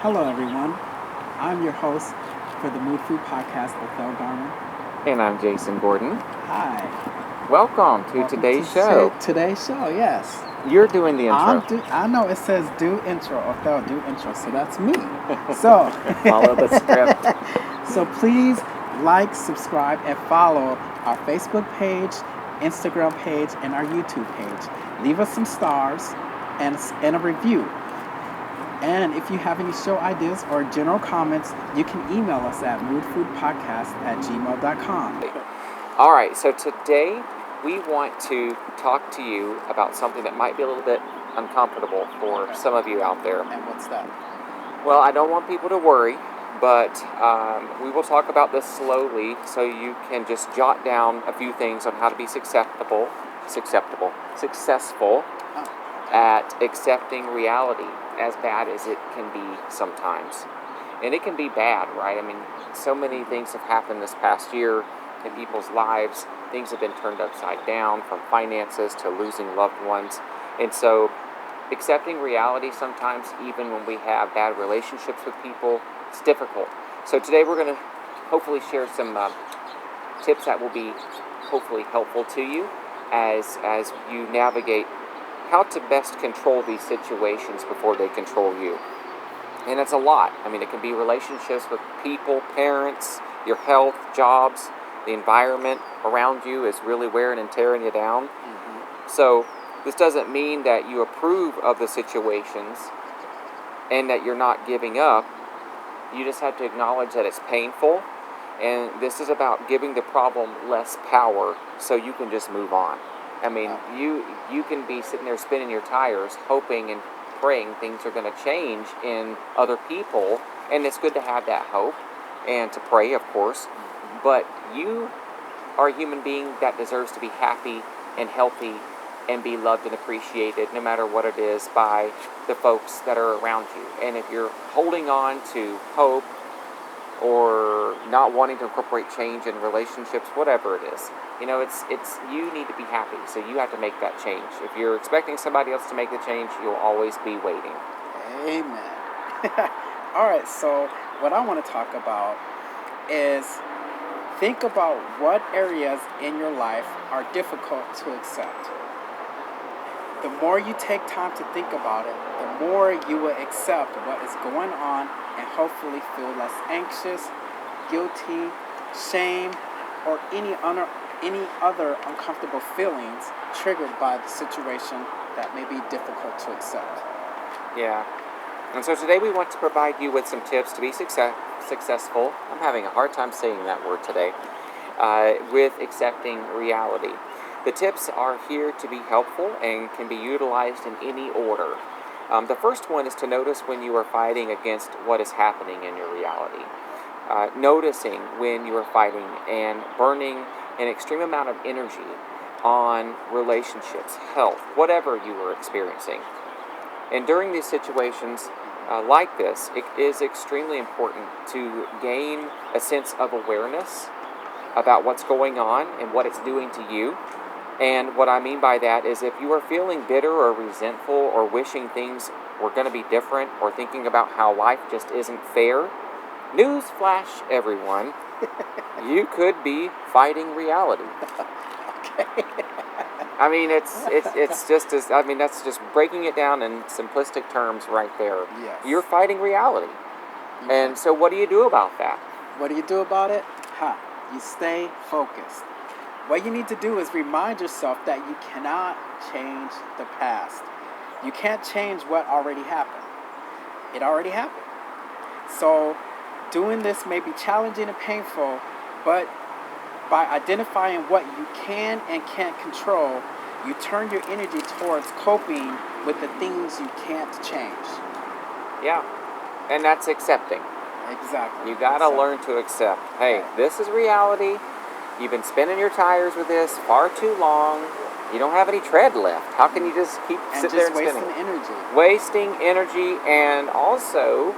Hello, everyone. I'm your host for the Moodfood podcast, lovegod. And I'm Jason Gordon. Hi. Welcome to today's show. Today's show, yes. You're doing the intro. I know it says do intro, Othello, do intro, so that's me. So follow the script. So please like, subscribe, and follow our Facebook page, Instagram page, and our YouTube page. Leave us some stars and a review. And if you have any show ideas or general comments, you can email us at moodfoodpodcast@gmail.com. All right, so today we want to talk to you about something that might be a little bit uncomfortable for some of you out there. And what's that? Well, I don't want people to worry, but we will talk about this slowly so you can just jot down a few things on how to be successful at accepting reality, as bad as it can be sometimes. And it can be bad, right? I mean, so many things have happened this past year in people's lives. Things have been turned upside down, from finances to losing loved ones. And so accepting reality sometimes, even when we have bad relationships with people, it's difficult. So today we're going to hopefully share some tips that will be hopefully helpful to you as you navigate how to best control these situations before they control you. And it's a lot. I mean, it can be relationships with people, parents, your health, jobs, the environment around you is really wearing and tearing you down. Mm-hmm. So this doesn't mean that you approve of the situations and that you're not giving up. You just have to acknowledge that it's painful. And this is about giving the problem less power so you can just move on. I mean, you can be sitting there spinning your tires, hoping and praying things are going to change in other people, and it's good to have that hope and to pray, of course, but you are a human being that deserves to be happy and healthy and be loved and appreciated no matter what it is by the folks that are around you. And if you're holding on to hope or not wanting to incorporate change in relationships, whatever it is, you know, it's you need to be happy, so you have to make that change. If you're expecting somebody else to make the change, you'll always be waiting. Amen. All right, so what I want to talk about is think about what areas in your life are difficult to accept. The more you take time to think about it, the more you will accept what is going on and hopefully feel less anxious, guilty, shame, or any other uncomfortable feelings triggered by the situation that may be difficult to accept. Yeah. And so today we want to provide you with some tips to be successful. I'm having a hard time saying that word today. With accepting reality. The tips are here to be helpful and can be utilized in any order. The first one is to notice when you are fighting against what is happening in your reality. Noticing when you are fighting and burning an extreme amount of energy on relationships, health, whatever you are experiencing. And during these situations like this, it is extremely important to gain a sense of awareness about what's going on and what it's doing to you. And what I mean by that is if you are feeling bitter or resentful or wishing things were going to be different or thinking about how life just isn't fair, newsflash, everyone, you could be fighting reality. Okay. I mean, it's just as, I mean, that's just breaking it down in simplistic terms right there. Yes. You're fighting reality. Okay. And so what do you do about that? What do you do about it? You stay focused. What you need to do is remind yourself that you cannot change the past. You can't change what already happened. It already happened. So doing this may be challenging and painful, but by identifying what you can and can't control, you turn your energy towards coping with the things you can't change. Yeah, and that's accepting. Exactly. You gotta learn to accept. Hey, this is reality. You've been spinning your tires with this far too long. You don't have any tread left. How can you just keep sitting there and spinning? Wasting energy, and also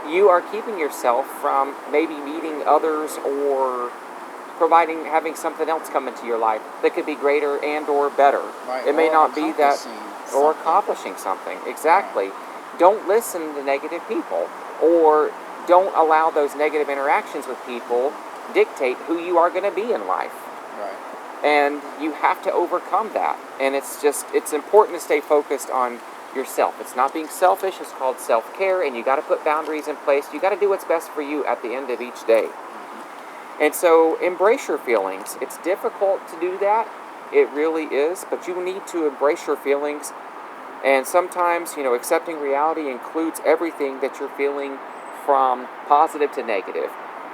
you are keeping yourself from maybe meeting others or having something else come into your life that could be greater and or better. Right. It may not be that, or accomplishing something. Exactly. Right. Don't listen to negative people or don't allow those negative interactions with people dictate who you are going to be in life. Right. And you have to overcome that. And it's important to stay focused on yourself. It's not being selfish. It's called self-care, and you got to put boundaries in place. You got to do what's best for you at the end of each day. And so embrace your feelings. It's difficult to do that. It really is, but you need to embrace your feelings. And sometimes, accepting reality includes everything that you're feeling, from positive to negative.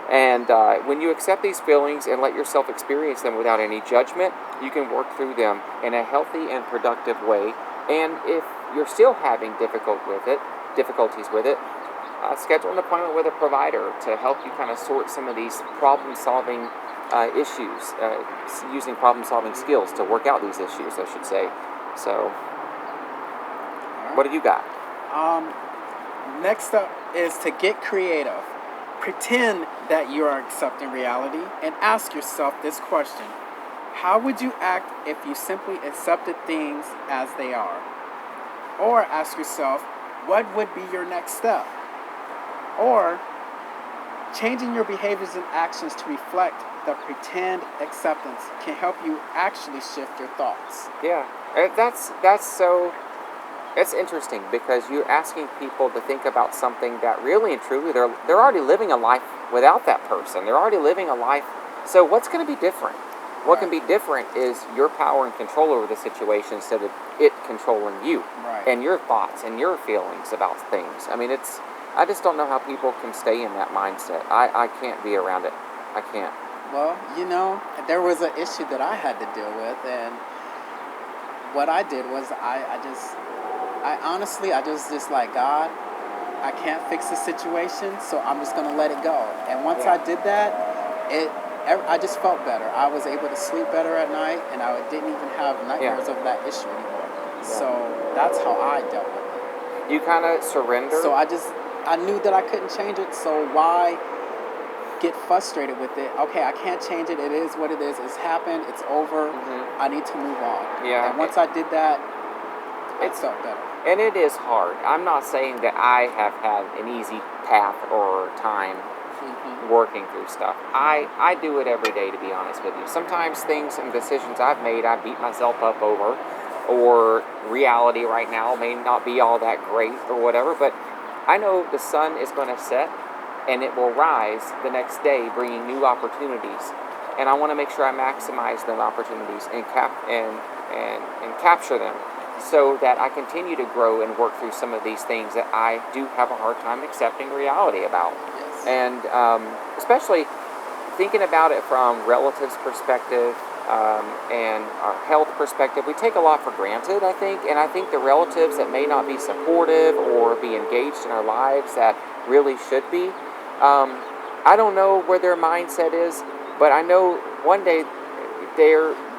And when you accept these feelings and let yourself experience them without any judgment, you can work through them in a healthy and productive way. And if you're still having difficulties with it, schedule an appointment with a provider to help you kind of sort some of these problem-solving issues, using problem-solving skills to work out these issues, I should say. So, what do you got? Next up is to get creative. Pretend that you are accepting reality and ask yourself this question. How would you act if you simply accepted things as they are? Or ask yourself, what would be your next step? Or changing your behaviors and actions to reflect the pretend acceptance can help you actually shift your thoughts. Yeah, it's interesting, because you're asking people to think about something that really and truly they're already living a life without that person. They're already living a life. So what's going to be different? What can be different is your power and control over the situation instead of it controlling you, and your thoughts and your feelings about things. I mean, I just don't know how people can stay in that mindset. I can't be around it. I can't. Well, there was an issue that I had to deal with, and what I did was I was just like, God, I can't fix the situation, so I'm just going to let it go. And once I did that, I just felt better. I was able to sleep better at night, and I didn't even have nightmares of that issue anymore. So that's how I dealt with it. You kind of surrender. So I knew that I couldn't change it, so why get frustrated with it? Okay, I can't change it. It is what it is. It's happened. It's over. I need to move on. Yeah. And once I did that, I felt better. And it is hard. I'm not saying that I have had an easy path or time working through stuff. I do it every day, to be honest with you. Sometimes things and decisions I've made, I beat myself up over, or reality right now may not be all that great or whatever, but I know the sun is going to set and it will rise the next day, bringing new opportunities. And I want to make sure I maximize those opportunities and capture them, so that I continue to grow and work through some of these things that I do have a hard time accepting reality about. Yes. And especially thinking about it from relatives' perspective and our health perspective, we take a lot for granted, I think. And I think the relatives that may not be supportive or be engaged in our lives that really should be, I don't know where their mindset is, but I know one day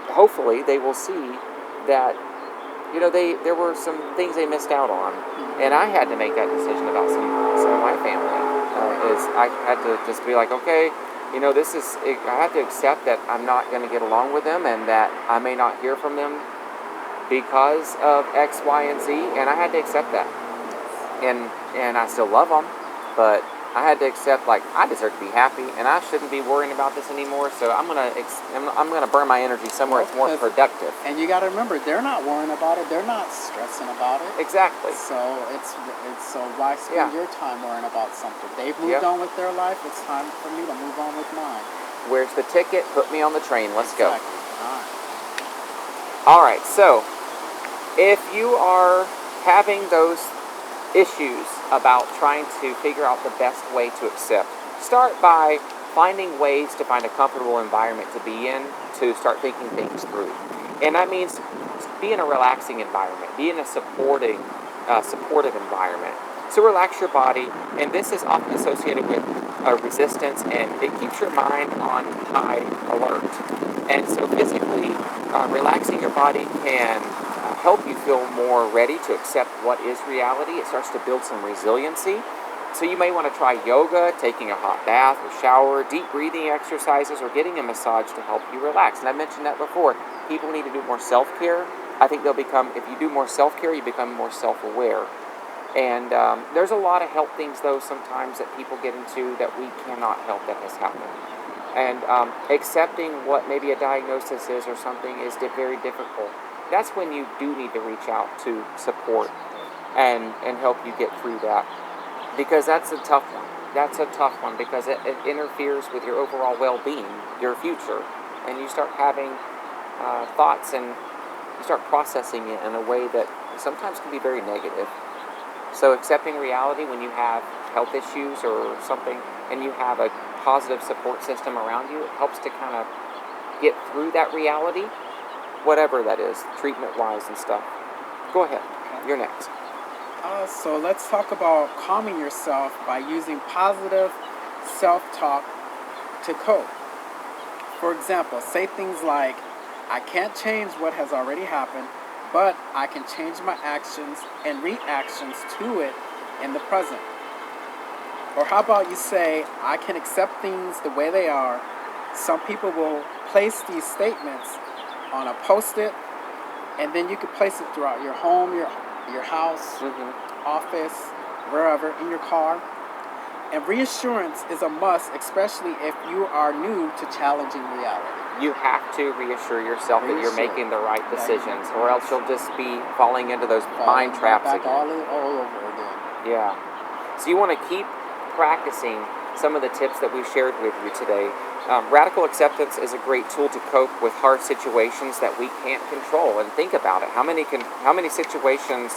hopefully they will see that there were some things they missed out on, and I had to make that decision about some of my family. I had to just be like, okay, I have to accept that I'm not going to get along with them, and that I may not hear from them because of X, Y, and Z, and I had to accept that. And I still love them, but I had to accept, like, I deserve to be happy, and I shouldn't be worrying about this anymore. So I'm gonna burn my energy somewhere it's more productive. And you got to remember, they're not worrying about it. They're not stressing about it. Exactly. So so why spend your time worrying about something? They've moved on with their life. It's time for me to move on with mine. Where's the ticket? Put me on the train. Let's go. All right. So if you are having those issues about trying to figure out the best way to accept, start by finding ways to find a comfortable environment to be in, to start thinking things through. And that means be in a relaxing environment, be in a supportive environment. So relax your body, and this is often associated with resistance, and it keeps your mind on high alert. And so physically, relaxing your body can help you feel more ready to accept what is reality. It starts to build some resiliency. So you may want to try yoga, taking a hot bath or shower, deep breathing exercises, or getting a massage to help you relax. And I mentioned that before. People need to do more self-care. I think if you do more self-care, you become more self-aware. And there's a lot of health things, though, sometimes that people get into that we cannot help that has happened. And accepting what maybe a diagnosis is or something is very difficult. That's when you do need to reach out to support and help you get through that. Because that's a tough one. That's a tough one because it interferes with your overall well-being, your future. And you start having thoughts and you start processing it in a way that sometimes can be very negative. So accepting reality when you have health issues or something and you have a positive support system around you, it helps to kind of get through that reality, whatever that is, treatment-wise and stuff. Go ahead. You're next. So let's talk about calming yourself by using positive self-talk to cope. For example, say things like, I can't change what has already happened, but I can change my actions and reactions to it in the present. Or how about you say, I can accept things the way they are. Some people will place these statements on a post-it, and then you can place it throughout your home, your house, office, wherever, in your car. And reassurance is a must, especially if you are new to challenging reality. You have to reassure yourself that you're making the right decisions, or else you'll just be falling into those mind traps again. All over again. Yeah. So you want to keep practicing some of the tips that we shared with you today. Radical acceptance is a great tool to cope with hard situations that we can't control. And think about it. How many situations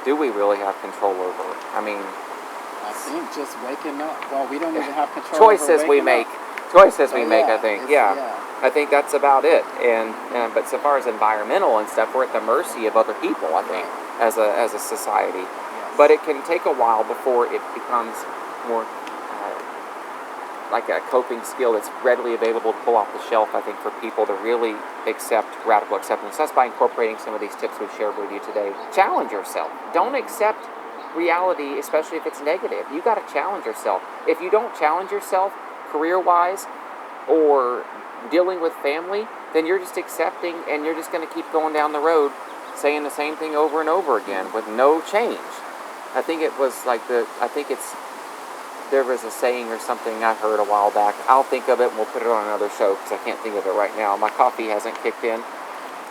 do we really have control over? I mean, I think just waking up. Well, we don't even have control choices over we make. Choices we make, I think. Yeah. I think that's about it. And but so far as environmental and stuff, we're at the mercy of other people, I think, as a society. Yes. But it can take a while before it becomes more like a coping skill that's readily available to pull off the shelf, I think, for people to really accept radical acceptance. That's by incorporating some of these tips we've shared with you today. Challenge yourself. Don't accept reality, especially if it's negative. You got to challenge yourself. If you don't challenge yourself career-wise or dealing with family, then you're just accepting and you're just going to keep going down the road saying the same thing over and over again with no change. I think it was like there was a saying or something I heard a while back. I'll think of it and we'll put it on another show because I can't think of it right now. My coffee hasn't kicked in.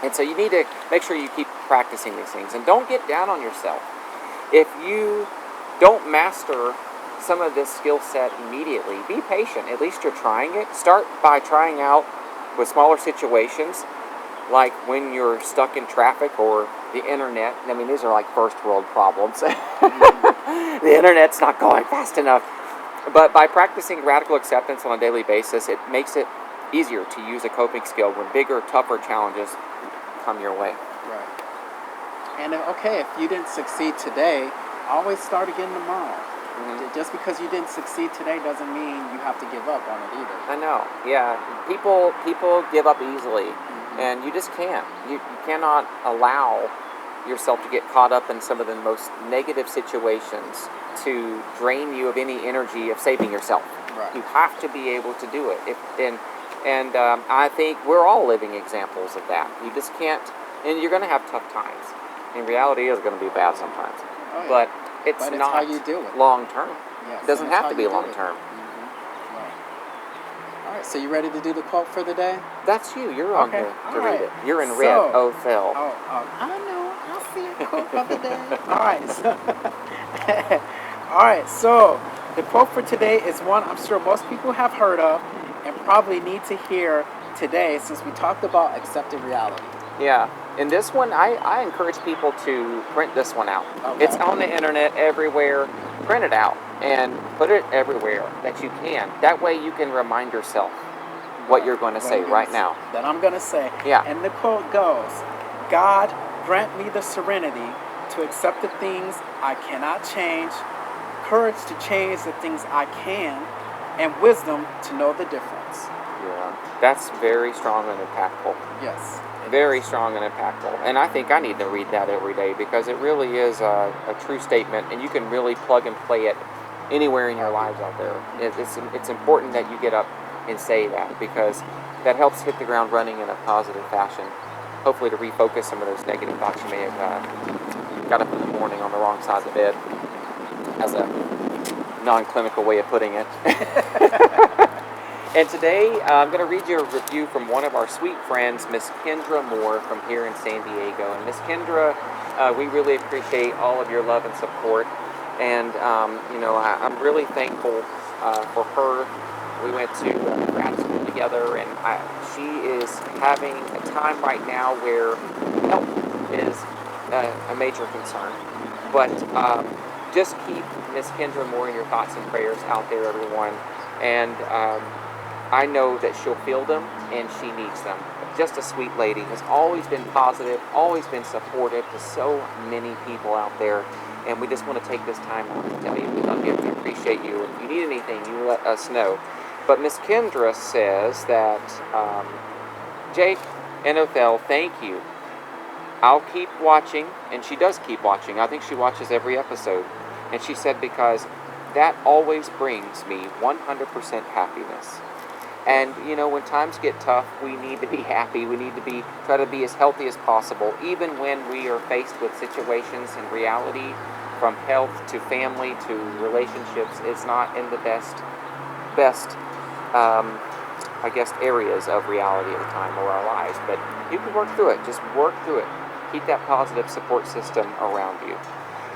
And so you need to make sure you keep practicing these things. And don't get down on yourself. If you don't master some of this skill set immediately, be patient. At least you're trying it. Start by trying out with smaller situations, like when you're stuck in traffic or the internet. I mean, these are like first world problems. The internet's not going fast enough. But by practicing radical acceptance on a daily basis, it makes it easier to use a coping skill when bigger, tougher challenges come your way. Right. And if you didn't succeed today, always start again tomorrow. Just because you didn't succeed today doesn't mean you have to give up on it either. I know. Yeah. People give up easily, and you just can't. You cannot allow yourself to get caught up in some of the most negative situations to drain you of any energy of saving yourself. Right. You have to be able to do it. I think we're all living examples of that. You just can't, and you're going to have tough times. And reality is going to be bad sometimes. Oh, yeah. But it's not how you do it. long term. Yes, it doesn't have to be long term. Right. All right, so you ready to do the quote for the day? That's you. You're on here to read it. You're in So, red. Oh, Phil. I don't know. I'll see a quote for the day. All right, so the quote for today is one I'm sure most people have heard of and probably need to hear today since we talked about accepting reality. Yeah, and this one, I encourage people to print this one out. Okay. It's on the internet everywhere. Print it out and put it everywhere that you can. That way you can remind yourself what you're going to say right now. That I'm going to say. Yeah. And the quote goes, God, grant me the serenity to accept the things I cannot change, courage to change the things I can, and wisdom to know the difference. Yeah, that's very strong and impactful. Yes. Very strong and impactful. And I think I need to read that every day because it really is a true statement, and you can really plug and play it anywhere in your lives out there. It's important that you get up and say that because that helps hit the ground running in a positive fashion. Hopefully to refocus some of those negative thoughts you may have got up in the morning on the wrong side of the bed, as a non-clinical way of putting it. And today I'm going to read you a review from one of our sweet friends, Miss Kendra Moore from here in San Diego. And Miss Kendra, we really appreciate all of your love and support. And, I'm really thankful for her. We went to grad school together, and she is having a time right now where health is a major concern. But just keep Miss Kendra Moore in your thoughts and prayers out there, everyone. And I know that she'll feel them, and she needs them. Just a sweet lady, has always been positive, always been supportive to so many people out there. And we just want to take this time out to tell you we love you, we appreciate you. If you need anything, you let us know. But Miss Kendra says that, Jake and Othel, thank you. I'll keep watching, and she does keep watching. I think she watches every episode. And she said, because that always brings me 100% happiness. And, when times get tough, we need to be happy. We need to try to be as healthy as possible, even when we are faced with situations in reality, from health to family to relationships. It's not in the best, areas of reality at the time or our lives. But you can work through it. Just work through it. Keep that positive support system around you.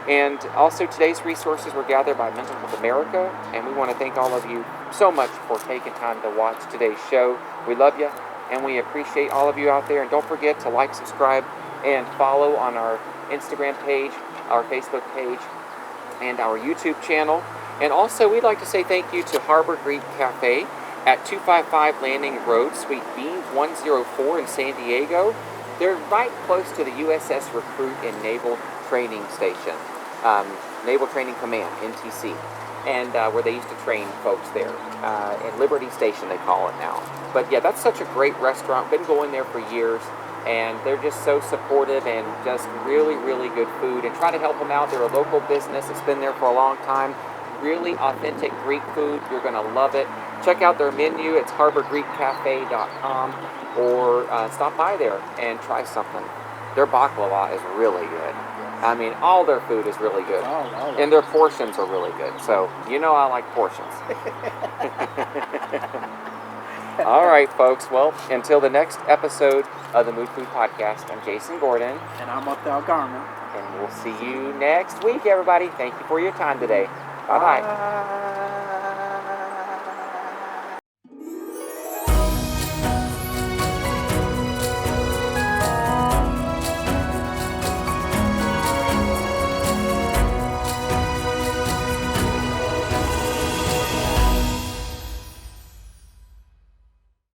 And also, today's resources were gathered by Mental Health America, and we want to thank all of you so much for taking time to watch today's show. We love you, and we appreciate all of you out there. And don't forget to like, subscribe, and follow on our Instagram page, our Facebook page, and our YouTube channel. And also, we'd like to say thank you to Harbor Greek Cafe at 255 Landing Road, Suite B104 in San Diego. They're right close to the USS Recruit and Naval Training Station, Naval Training Command, NTC, and where they used to train folks there. In Liberty Station, they call it now. But yeah, that's such a great restaurant. Been going there for years, and they're just so supportive and just really, really good food. And try to help them out. They're a local business that's been there for a long time. Really authentic Greek food. You're going to love it. Check out their menu. It's harborgreekcafe.com, or stop by there and try something. Their baklava is really good. I mean, all their food is really good. And their portions are really good. So, I like portions. All right, folks. Well, until the next episode of the Mood Food Podcast, I'm Jason Gordon. And I'm Othel Garman. And we'll see you next week, everybody. Thank you for your time today. Bye-bye. Bye.